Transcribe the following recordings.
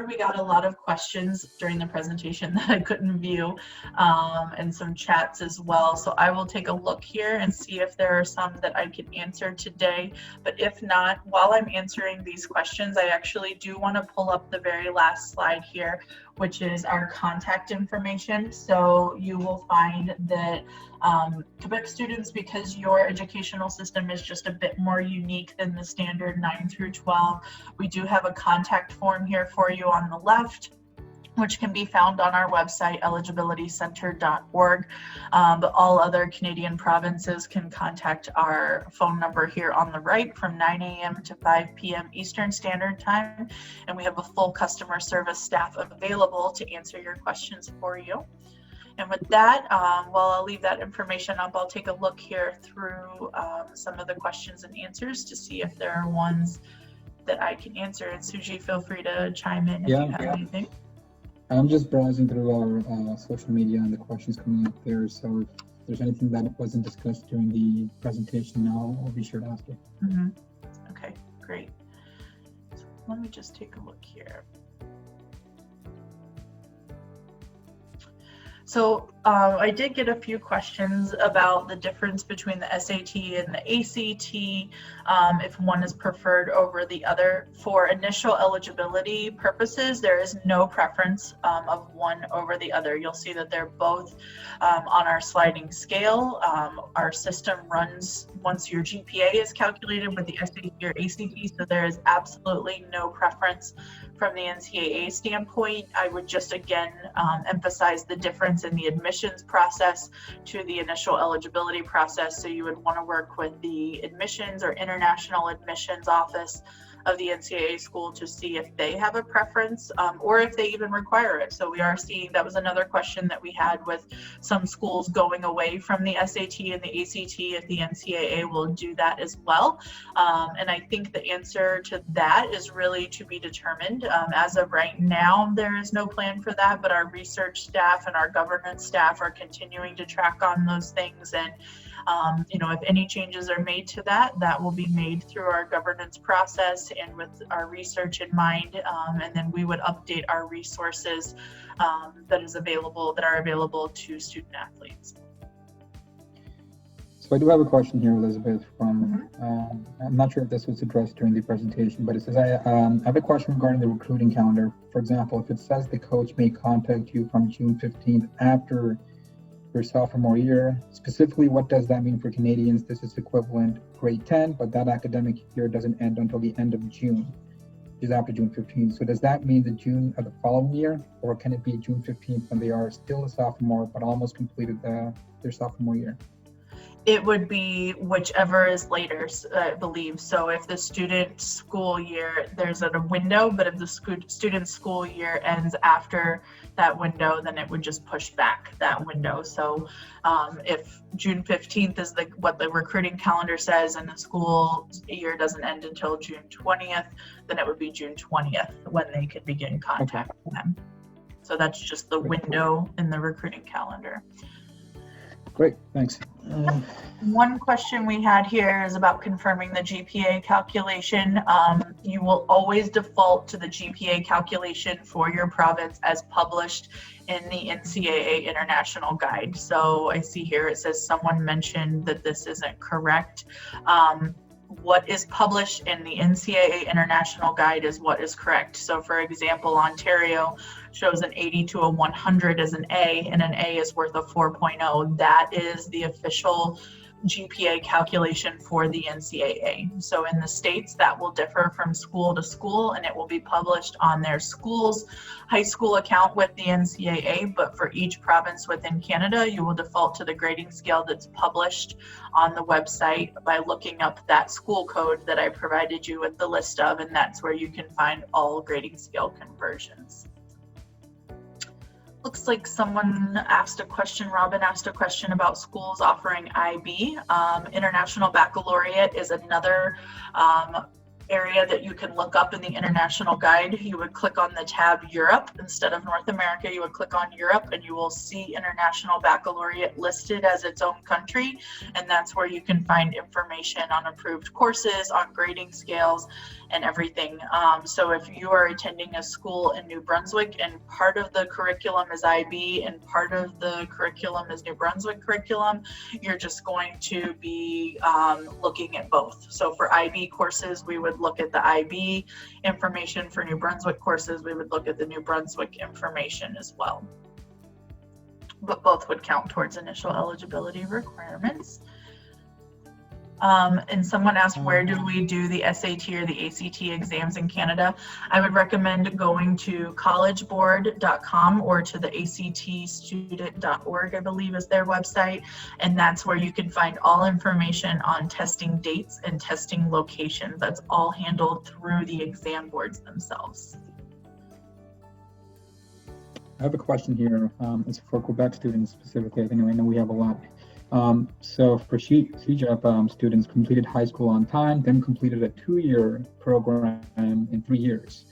we got a lot of questions during the presentation that I couldn't view, and some chats as well. So I will take a look here and see if there are some that I can answer today. But if not, while I'm answering these questions, I actually do want to pull up the very last slide here, which is our contact information. So you will find that Quebec students, because your educational system is just a bit more unique than the standard 9 through 12, we do have a contact form here for you on the left, which can be found on our website, eligibilitycenter.org. But all other Canadian provinces can contact our phone number here on the right from 9 a.m. to 5 p.m. Eastern Standard Time. And we have a full customer service staff available to answer your questions for you. And with that, while I'll leave that information up, I'll take a look here through some of the questions and answers to see if there are ones that I can answer. And Suji, feel free to chime in if you have anything. I'm just browsing through our social media and the questions coming up there. So if there's anything that wasn't discussed during the presentation now, I'll be sure to ask you. Okay, great. So let me just take a look here. So I did get a few questions about the difference between the SAT and the ACT, if one is preferred over the other. For initial eligibility purposes, there is no preference of one over the other. You'll see that they're both on our sliding scale. Our system runs once your GPA is calculated with the SAT or ACT, so there is absolutely no preference from the NCAA standpoint. I would just again emphasize the difference in the admissions process to the initial eligibility process. So you would want to work with the admissions or international admissions office of the NCAA school to see if they have a preference or if they even require it. So we are seeing, that was another question that we had with some schools going away from the SAT and the ACT, if the NCAA will do that as well. And I think the answer to that is really to be determined. As of right now, there is no plan for that, but our research staff and our governance staff are continuing to track on those things. And if any changes are made to that, that will be made through our governance process and with our research in mind. And then we would update our resources that are available to student athletes. So I do have a question here, Elizabeth, from, I'm not sure if this was addressed during the presentation, but it says, I have a question regarding the recruiting calendar. For example, if it says the coach may contact you from June 15th after your sophomore year, specifically, what does that mean for Canadians? This is equivalent grade 10, but that academic year doesn't end until the end of June, which is after June 15th. So does that mean the June of the following year, or can it be June 15th when they are still a sophomore, but almost completed their sophomore year? It would be whichever is later, I believe. So if the student school year, there's a window, but if the student school year ends after that window, then it would just push back that window. So if June 15th is what the recruiting calendar says, and the school year doesn't end until June 20th, then it would be June 20th when they could begin contacting them. So that's just the window in the recruiting calendar. Great, thanks. One question we had here is about confirming the GPA calculation. You will always default to the GPA calculation for your province as published in the NCAA International Guide. So I see here it says someone mentioned that this isn't correct. What is published in the NCAA International Guide is what is correct. So for example, Ontario shows an 80 to a 100 as an A, and an A is worth a 4.0. That is the official GPA calculation for the NCAA. So in the States, that will differ from school to school, and it will be published on their school's high school account with the NCAA. But for each province within Canada, you will default to the grading scale that's published on the website by looking up that school code that I provided you with the list of, and that's where you can find all grading scale conversions. Looks like someone asked a question, Robin asked a question about schools offering IB. International Baccalaureate is another area that you can look up in the international guide. You would click on the tab Europe instead of North America. You would click on Europe and you will see International Baccalaureate listed as its own country, and that's where you can find information on approved courses, on grading scales, and everything. So if you are attending a school in New Brunswick and part of the curriculum is IB and part of the curriculum is New Brunswick curriculum, you're just going to be looking at both. So for IB courses, we would look at the IB information. For New Brunswick courses, we would look at the New Brunswick information as well. But both would count towards initial eligibility requirements. And someone asked, where do we do the SAT or the ACT exams in Canada? I would recommend going to collegeboard.com or to the actstudent.org, I believe is their website. And that's where you can find all information on testing dates and testing locations. That's all handled through the exam boards themselves. I have a question here. It's for Quebec students specifically. I know we have a lot. So for CEGEP students completed high school on time, then completed a 2-year program in 3 years.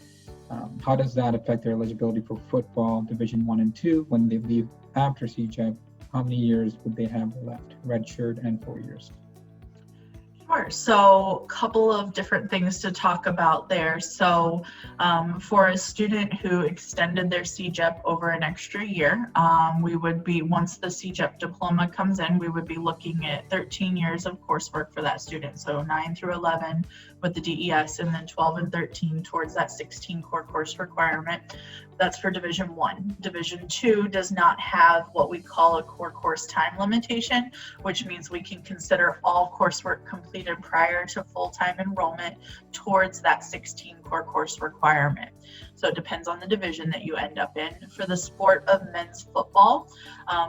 How does that affect their eligibility for football Division 1 and 2 when they leave after CEGEP? How many years would they have left? Redshirt and 4 years. Sure. So a couple of different things to talk about there. So for a student who extended their CEGEP over an extra year, we would be, once the CEGEP diploma comes in, we would be looking at 13 years of coursework for that student. So 9 through 11 with the DES, and then 12 and 13 towards that 16 core course requirement. That's for Division 1. Division 2 does not have what we call a core course time limitation, which means we can consider all coursework completed prior to full-time enrollment towards that 16 core course requirement. So it depends on the division that you end up in. For the sport of men's football,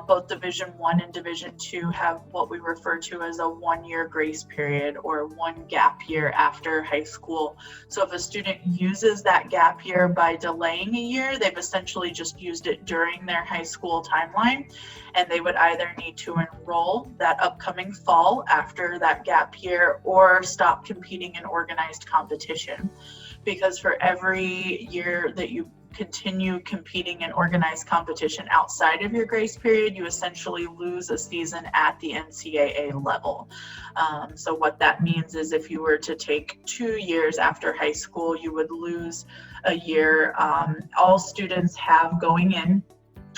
both Division 1 and Division 2 have what we refer to as a 1-year grace period or 1 gap year after high school. So if a student uses that gap year by delaying a year, they've essentially just used it during their high school timeline, and they would either need to enroll that upcoming fall after that gap year or stop competing in organized competition. Because for every year that you continue competing in organized competition outside of your grace period, you essentially lose a season at the NCAA level. So what that means is if you were to take 2 years after high school, you would lose a year. All students have going in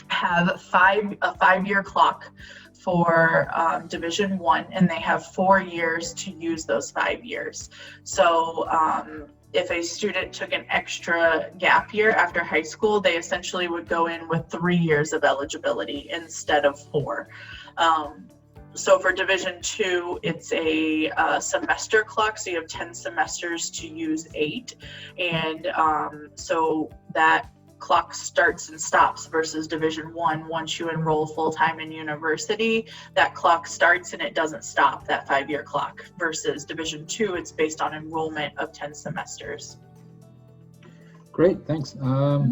have a 5-year clock for Division 1, and they have 4 years to use those 5 years. So if a student took an extra gap year after high school, they essentially would go in with 3 years of eligibility instead of 4. So for Division 2, it's a semester clock, so you have 10 semesters to use 8. And so that clock starts and stops versus Division 1. Once you enroll full-time in university, that clock starts and it doesn't stop, that 5-year clock, versus Division 2, it's based on enrollment of 10 semesters. Great, thanks. I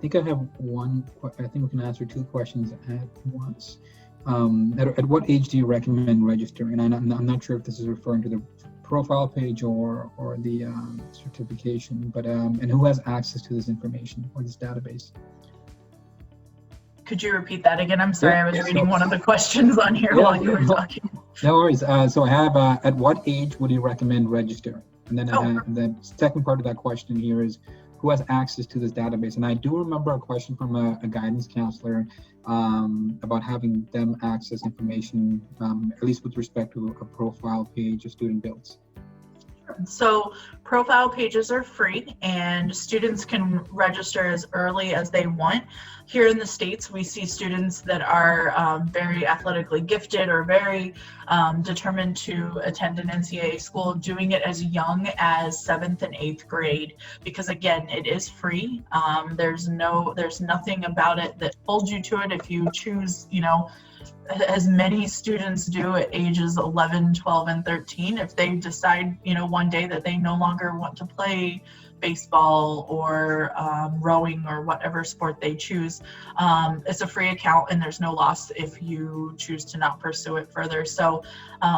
think I have one. I think we can answer 2 questions at once. At what age do you recommend registering? And I'm not sure if this is referring to the profile page or the certification, but and who has access to this information or this database? Could you repeat that again? I'm sorry, I was reading one of the questions on here while you were talking. No worries. So I have, at what age would you recommend registering? And then the second part of that question here is, who has access to this database? And I do remember a question from a guidance counselor about having them access information, at least with respect to a profile page a student builds. So profile pages are free and students can register as early as they want. Here in the States, we see students that are very athletically gifted or very determined to attend an NCAA school doing it as young as 7th and 8th grade, because again, it is free. There's nothing about it that holds you to it. If you choose, as many students do at ages 11, 12, and 13, if they decide, one day that they no longer want to play baseball or rowing or whatever sport they choose. It's a free account and there's no loss if you choose to not pursue it further. So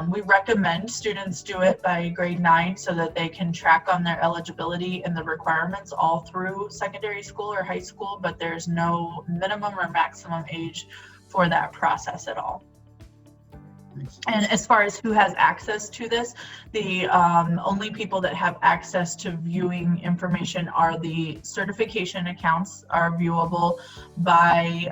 we recommend students do it by grade 9 so that they can track on their eligibility and the requirements all through secondary school or high school, but there's no minimum or maximum age for that process at all. And as far as who has access to this, the only people that have access to viewing information are the certification accounts are viewable by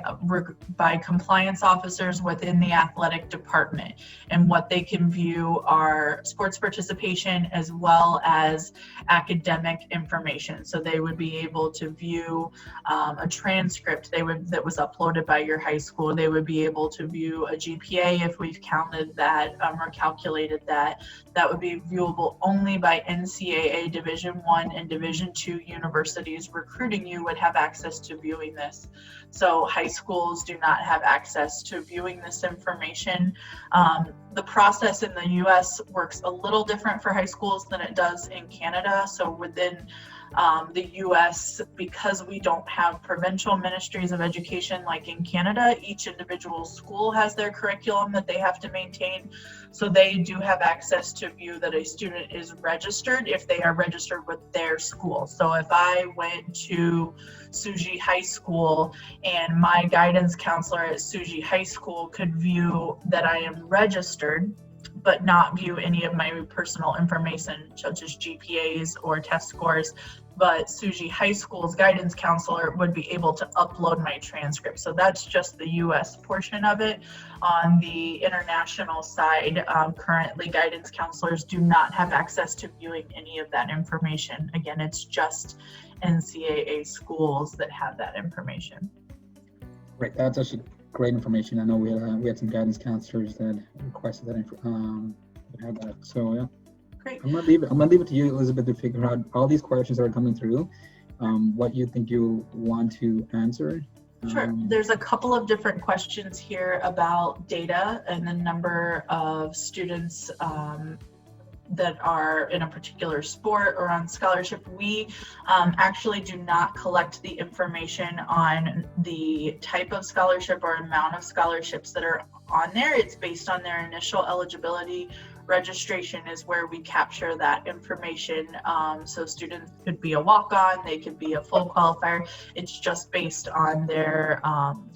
compliance officers within the athletic department. And what they can view are sports participation as well as academic information. So they would be able to view a transcript that was uploaded by your high school. They would be able to view a GPA if we've counted that or calculated that. That would be viewable only by NCAA Division I and Division II universities. Recruiting you would have access to viewing this. So high schools do not have access to viewing this information. The process in the US works a little different for high schools than it does in Canada. So within the US, because we don't have provincial ministries of education like in Canada, each individual school has their curriculum that they have to maintain. So they do have access to view that a student is registered if they are registered with their school. So if I went to Suji High School and my guidance counselor at Suji High School could view that I am registered, but not view any of my personal information, such as GPAs or test scores. But Suji High School's guidance counselor would be able to upload my transcript. So that's just the US portion of it. On the international side, currently guidance counselors do not have access to viewing any of that information. Again, it's just NCAA schools that have that information. Right, that's actually great information. I know we had some guidance counselors that requested that had that. So yeah. Great. I'm gonna leave it to you, Elizabeth, to figure out all these questions that are coming through, what you think you want to answer. Sure. There's a couple of different questions here about data and the number of students that are in a particular sport or on scholarship. We actually do not collect the information on the type of scholarship or amount of scholarships that are on there. It's based on their initial eligibility. Registration is where we capture that information. So students could be a walk-on, they could be a full qualifier. It's just based on their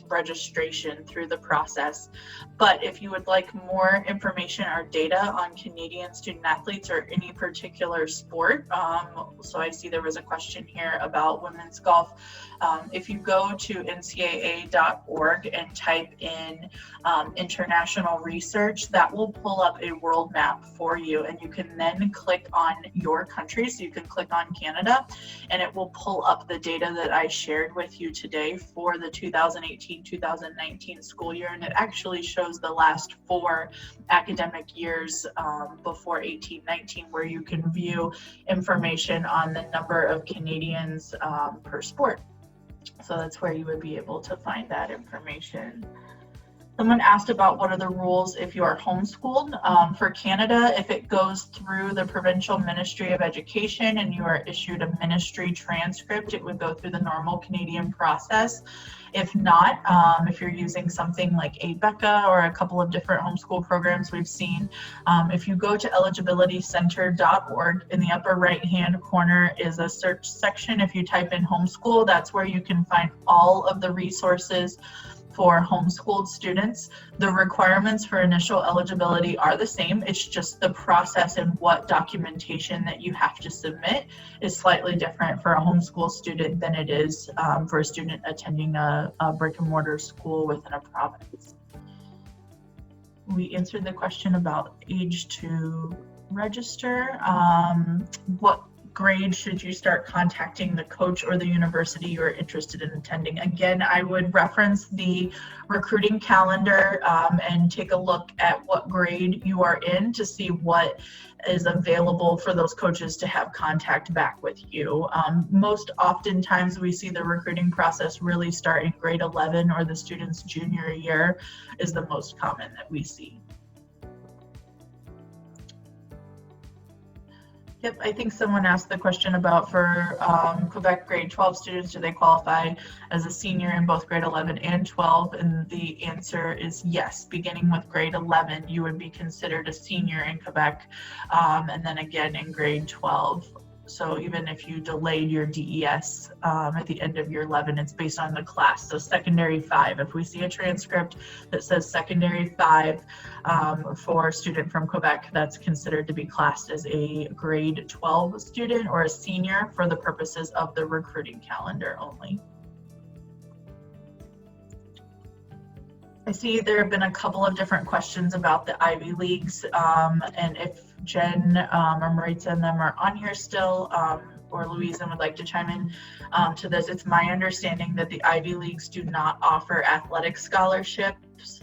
registration through the process. But if you would like more information or data on Canadian student athletes or any particular sport, so I see there was a question here about women's golf. If you go to ncaa.org and type in international research, that will pull up a world map for you, and you can then click on your country. So you can click on Canada and it will pull up the data that I shared with you today for the 2018-2019 school year, and it actually shows the last 4 academic years before 18-19, where you can view information on the number of Canadians per sport. So that's where you would be able to find that information. Someone asked about what are the rules if you are homeschooled. For Canada, if it goes through the Provincial Ministry of Education and you are issued a ministry transcript, it would go through the normal Canadian process. If not, if you're using something like ABECA or a couple of different homeschool programs we've seen, if you go to eligibilitycenter.org, in the upper right-hand corner is a search section. If you type in homeschool, that's where you can find all of the resources for homeschooled students. The requirements for initial eligibility are the same. It's just the process and what documentation that you have to submit is slightly different for a homeschool student than it is for a student attending a brick and mortar school within a province. We answered the question about age to register. What grade should you start contacting the coach or the university you are interested in attending? Again, I would reference the recruiting calendar and take a look at what grade you are in to see what is available for those coaches to have contact back with you. Most oftentimes we see the recruiting process really start in grade 11 or the student's junior year is the most common that we see. Yep, I think someone asked the question about for Quebec grade 12 students, do they qualify as a senior in both grade 11 and 12? And the answer is yes. Beginning with grade 11, you would be considered a senior in Quebec, and then again in grade 12. So even if you delayed your DES at the end of year 11, it's based on the class. So secondary 5, if we see a transcript that says secondary 5 for a student from Quebec, that's considered to be classed as a grade 12 student or a senior for the purposes of the recruiting calendar only. I see there have been a couple of different questions about the Ivy Leagues, and if Jen or Maritza and them are on here still, or Louisa would like to chime in to this. It's my understanding that the Ivy Leagues do not offer athletic scholarships.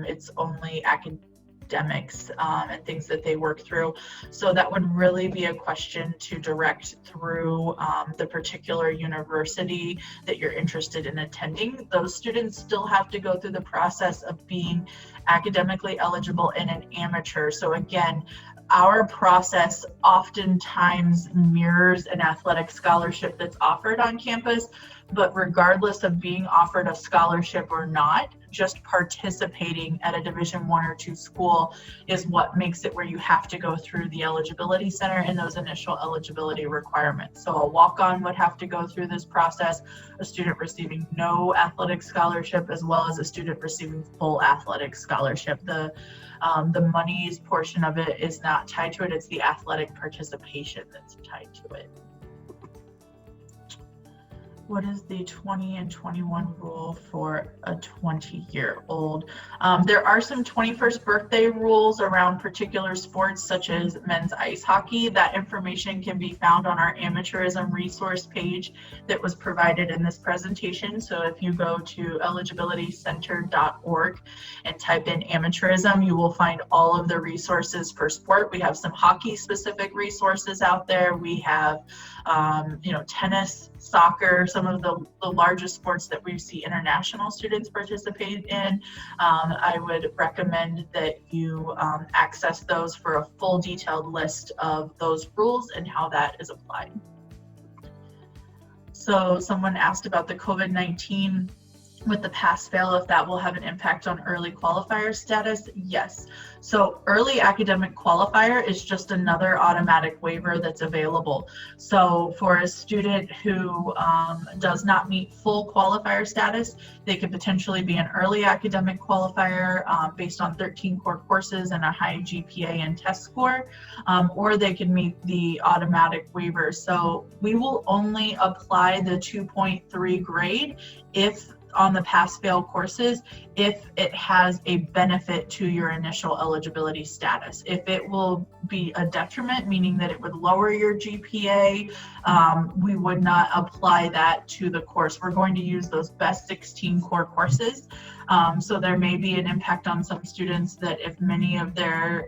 It's only academics and things that they work through. So that would really be a question to direct through the particular university that you're interested in attending. Those students still have to go through the process of being academically eligible and an amateur. So again, our process oftentimes mirrors an athletic scholarship that's offered on campus, but regardless of being offered a scholarship or not, just participating at a Division I or II school is what makes it where you have to go through the eligibility center and those initial eligibility requirements. So a walk-on would have to go through this process, a student receiving no athletic scholarship, as well as a student receiving full athletic scholarship. The monies portion of it is not tied to it, it's the athletic participation that's tied to it. What is the 20 and 21 rule for a 20-year-old? There are some 21st birthday rules around particular sports such as men's ice hockey. That information can be found on our amateurism resource page that was provided in this presentation. So if you go to eligibilitycenter.org and type in amateurism, you will find all of the resources for sport. We have some hockey specific resources out there. We have tennis, soccer, some of the largest sports that we see international students participate in. I would recommend that you access those for a full detailed list of those rules and how that is applied. So someone asked about the COVID-19 with the pass-fail, if that will have an impact on early qualifier status. Yes. So early academic qualifier is just another automatic waiver that's available. So for a student who does not meet full qualifier status, they could potentially be an early academic qualifier based on 13 core courses and a high GPA and test score, or they could meet the automatic waiver. So we will only apply the 2.3 grade if on the pass-fail courses if it has a benefit to your initial eligibility status. If it will be a detriment, meaning that it would lower your GPA, we would not apply that to the course. We're going to use those best 16 core courses. So there may be an impact on some students that if many of their,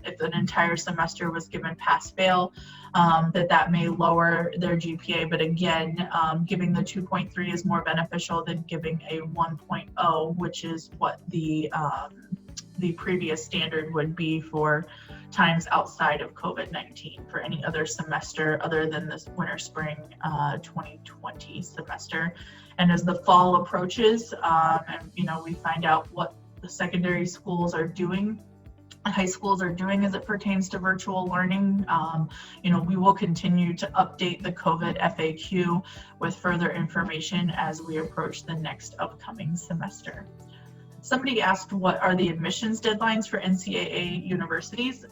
if an entire semester was given pass-fail, that may lower their GPA. But again, giving the 2.3 is more beneficial than giving a 1.0, which is what the previous standard would be for times outside of COVID-19 for any other semester other than this winter spring 2020 semester. And as the fall approaches, and we find out what the secondary schools are doing, high schools are doing as it pertains to virtual learning, we will continue to update the COVID FAQ with further information as we approach the next upcoming semester. Somebody asked, what are the admissions deadlines for NCAA universities?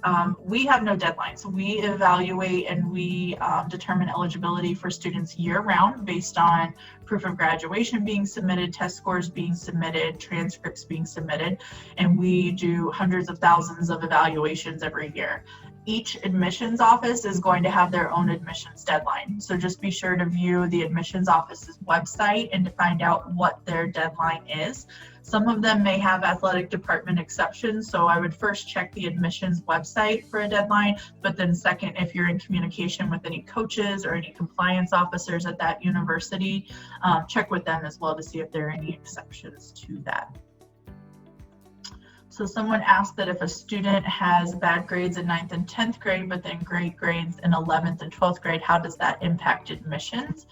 We have no deadlines. We evaluate and we determine eligibility for students year-round based on proof of graduation being submitted, test scores being submitted, transcripts being submitted, and we do hundreds of thousands of evaluations every year. Each admissions office is going to have their own admissions deadline. So just be sure to view the admissions office's website and to find out what their deadline is. Some of them may have athletic department exceptions, so I would first check the admissions website for a deadline, but then second, if you're in communication with any coaches or any compliance officers at that university, check with them as well to see if there are any exceptions to that. So someone asked that if a student has bad grades in 9th and 10th grade, but then great grades in 11th and 12th grade, how does that impact admissions?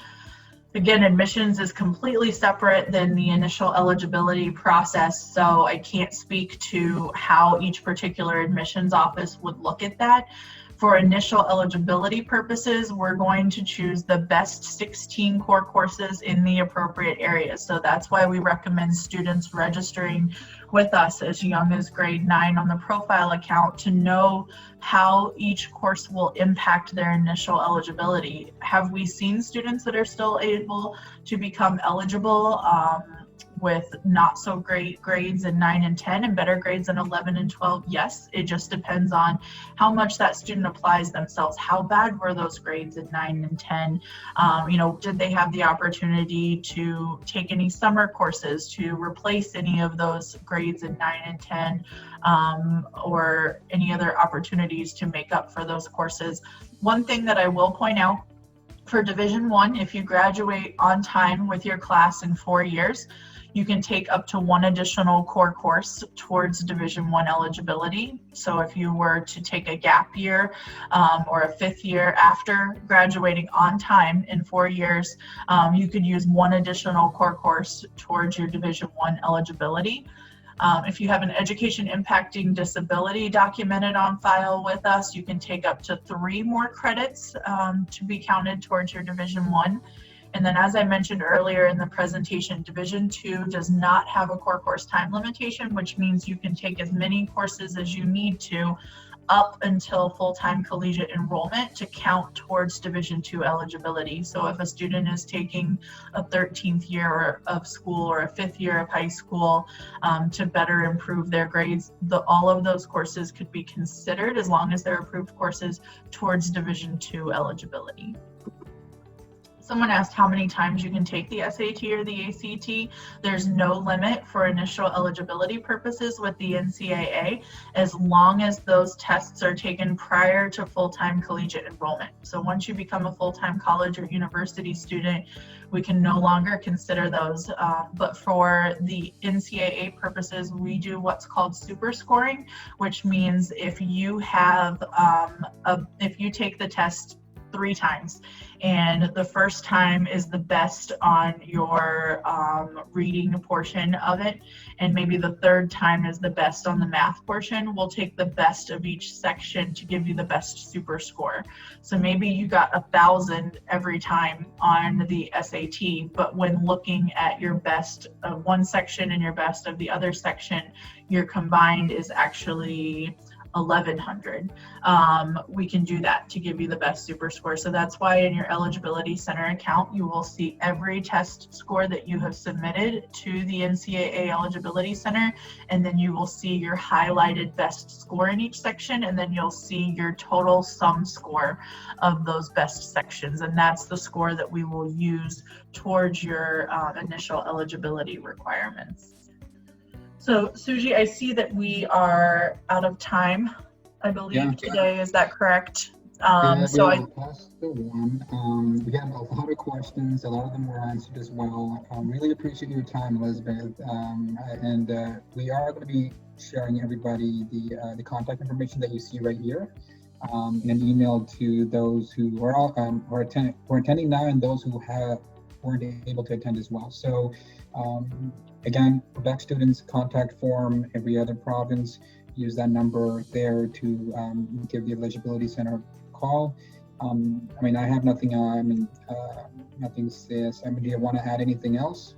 Again, admissions is completely separate than the initial eligibility process, so I can't speak to how each particular admissions office would look at that. For initial eligibility purposes, we're going to choose the best 16 core courses in the appropriate areas. So that's why we recommend students registering with us as young as grade 9 on the profile account to know how each course will impact their initial eligibility. Have we seen students that are still able to become eligible with not so great grades in 9 and 10 and better grades in 11 and 12? Yes, it just depends on how much that student applies themselves. How bad were those grades in 9 and 10? Did they have the opportunity to take any summer courses to replace any of those grades in 9 and 10, or any other opportunities to make up for those courses? One thing that I will point out, for Division I, if you graduate on time with your class in 4 years, you can take up to 1 additional core course towards Division I eligibility. So if you were to take a gap year or a 5th year after graduating on time in 4 years, you could use 1 additional core course towards your Division I eligibility. If you have an education impacting disability documented on file with us, you can take up to 3 more credits to be counted towards your Division I. And then, as I mentioned earlier in the presentation, Division II does not have a core course time limitation, which means you can take as many courses as you need to up until full-time collegiate enrollment to count towards Division II eligibility. So if a student is taking a 13th year of school or a 5th year of high school to better improve their grades, all of those courses could be considered, as long as they're approved courses, towards Division II eligibility. Someone asked how many times you can take the SAT or the ACT. There's no limit for initial eligibility purposes with the NCAA, as long as those tests are taken prior to full-time collegiate enrollment. So once you become a full-time college or university student, we can no longer consider those. But for the NCAA purposes, we do what's called super scoring, which means if you have, if you take the test 3 times, and the first time is the best on your reading portion of it, and maybe the 3rd time is the best on the math portion, we'll take the best of each section to give you the best super score. So maybe you got 1,000 every time on the SAT, but when looking at your best of one section and your best of the other section, your combined is actually 1,100. We can do that to give you the best super score. So that's why in your eligibility center account, you will see every test score that you have submitted to the NCAA eligibility center, and then you will see your highlighted best score in each section, and then you'll see your total sum score of those best sections, and that's the score that we will use towards your initial eligibility requirements. So Suji, I see that we are out of time, I believe, today. Is that correct? So I passed the one. We got a lot of questions. A lot of them were answered as well. Really appreciate your time, Elizabeth. And we are going to be sharing everybody the contact information that you see right here in an email to those who are attending now and those who weren't able to attend as well. So again, Quebec students contact form, every other province, use that number there to give the eligibility center a call. I have nothing nothing to say. Do you want to add anything else?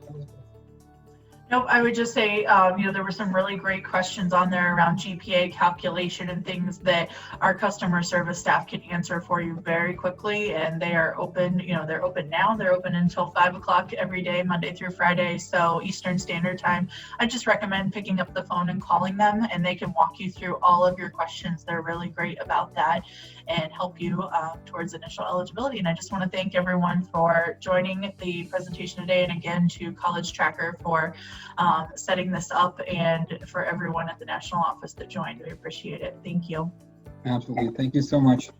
Nope, I would just say, there were some really great questions on there around GPA calculation and things that our customer service staff can answer for you very quickly. And they are open, they're open now. They're open until 5 o'clock every day, Monday through Friday, so Eastern Standard Time. I just recommend picking up the phone and calling them, and they can walk you through all of your questions. They're really great about that and help you towards initial eligibility. And I just want to thank everyone for joining the presentation today, and again to College Tracker for setting this up, and for everyone at the national office that joined. We appreciate it. Thank you. Absolutely. Thank you so much.